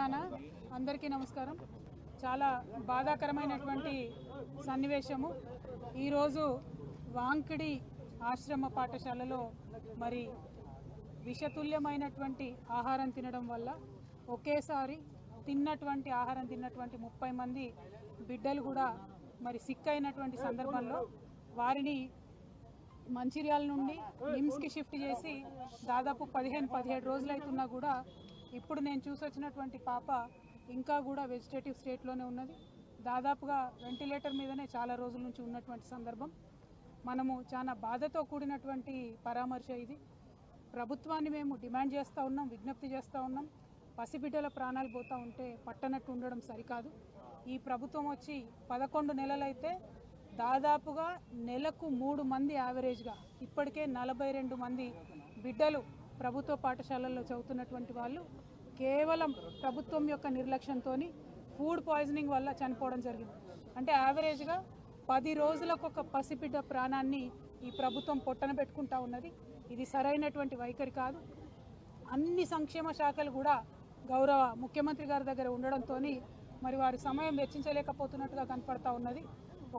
తెలంగాణ అందరికీ నమస్కారం. చాలా బాధాకరమైనటువంటి సన్నివేశము. ఈరోజు వాంకిడి ఆశ్రమ పాఠశాలలో మరి విషతుల్యమైనటువంటి ఆహారం తినడం వల్ల ఒకేసారి ఆహారం తిన్నటువంటి 30 మంది బిడ్డలు కూడా మరి సిక్ అయినటువంటి సందర్భంలో వారిని మంచిర్యాల నుండి నిమ్స్కి షిఫ్ట్ చేసి దాదాపు 15-17 రోజులు అవుతున్నా కూడా ఇప్పుడు నేను చూసొచ్చినటువంటి పాప ఇంకా కూడా వెజిటేటివ్ స్టేట్లోనే ఉన్నది. దాదాపుగా వెంటిలేటర్ మీదనే చాలా రోజుల నుంచి ఉన్నటువంటి సందర్భం. మనము చాలా బాధతో కూడినటువంటి పరామర్శ ఇది. ప్రభుత్వాన్ని మేము డిమాండ్ చేస్తూ ఉన్నాం, విజ్ఞప్తి చేస్తూ ఉన్నాం. పసిబిడ్డల ప్రాణాలు పోతూ ఉంటే పట్టనట్టు ఉండడం సరికాదు. ఈ ప్రభుత్వం వచ్చి 11 నెలలైతే దాదాపుగా నెలకు 3 మంది యావరేజ్గా ఇప్పటికే 42 మంది బిడ్డలు ప్రభుత్వ పాఠశాలల్లో చదువుతున్నటువంటి వాళ్ళు కేవలం ప్రభుత్వం యొక్క నిర్లక్ష్యంతో ఫుడ్ పాయిజనింగ్ వల్ల చనిపోవడం జరిగింది. అంటే యావరేజ్గా 10 రోజులకు ఒక పసిబిడ్డ ప్రాణాన్ని ఈ ప్రభుత్వం పొట్టన పెట్టుకుంటా ఉన్నది. ఇది సరైనటువంటి వైఖరి కాదు. అన్ని సంక్షేమ శాఖలు కూడా గౌరవ ముఖ్యమంత్రి గారి దగ్గర ఉండడంతో మరి వారి సమయం వెచ్చించలేకపోతున్నట్టుగా కనపడతా ఉన్నది.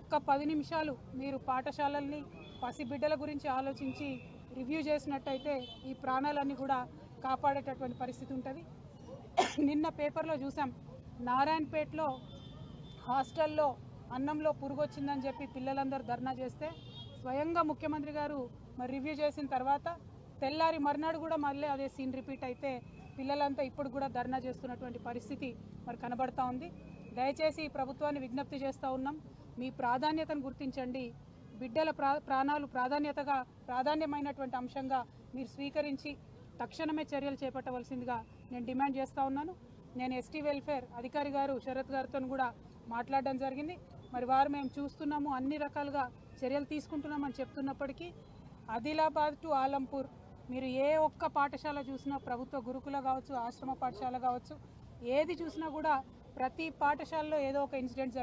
ఒక్క 10 నిమిషాలు మీరు పాఠశాలల్ని పసిబిడ్డల గురించి ఆలోచించి రివ్యూ చేసినట్టయితే ఈ ప్రాణాలన్నీ కూడా కాపాడేటటువంటి పరిస్థితి ఉంటుంది. నిన్న పేపర్లో చూసాం, నారాయణపేటలో హాస్టల్లో అన్నంలో పురుగు వచ్చిందని చెప్పి పిల్లలందరూ ధర్నా చేస్తే స్వయంగా ముఖ్యమంత్రి గారు మరి రివ్యూ చేసిన తర్వాత తెల్లారి మర్నాడు కూడా మళ్ళీ అదే సీన్ రిపీట్ అయితే పిల్లలంతా ఇప్పుడు కూడా ధర్నా చేస్తున్నటువంటి పరిస్థితి మరి కనబడతా ఉంది. దయచేసి ప్రభుత్వాన్ని విజ్ఞప్తి చేస్తూ ఉన్నాం, మీ ప్రాధాన్యతను గుర్తించండి. బిడ్డల ప్రాణాలు ప్రాధాన్యమైనటువంటి అంశంగా మీరు స్వీకరించి తక్షణమే చర్యలు చేపట్టవలసిందిగా నేను డిమాండ్ చేస్తూ ఉన్నాను. నేను ఎస్టీ వెల్ఫేర్ అధికారి గారు శరత్ గారితో కూడా మాట్లాడడం జరిగింది. మరి వారు మేము చూస్తున్నాము, అన్ని రకాలుగా చర్యలు తీసుకుంటున్నామని చెప్తున్నప్పటికీ ఆదిలాబాద్ టు ఆలంపూర్ మీరు ఏ ఒక్క పాఠశాల చూసినా, ప్రభుత్వ గురుకుల కావచ్చు, ఆశ్రమ పాఠశాల కావచ్చు, ఏది చూసినా కూడా ప్రతి పాఠశాలలో ఏదో ఒక ఇన్సిడెంట్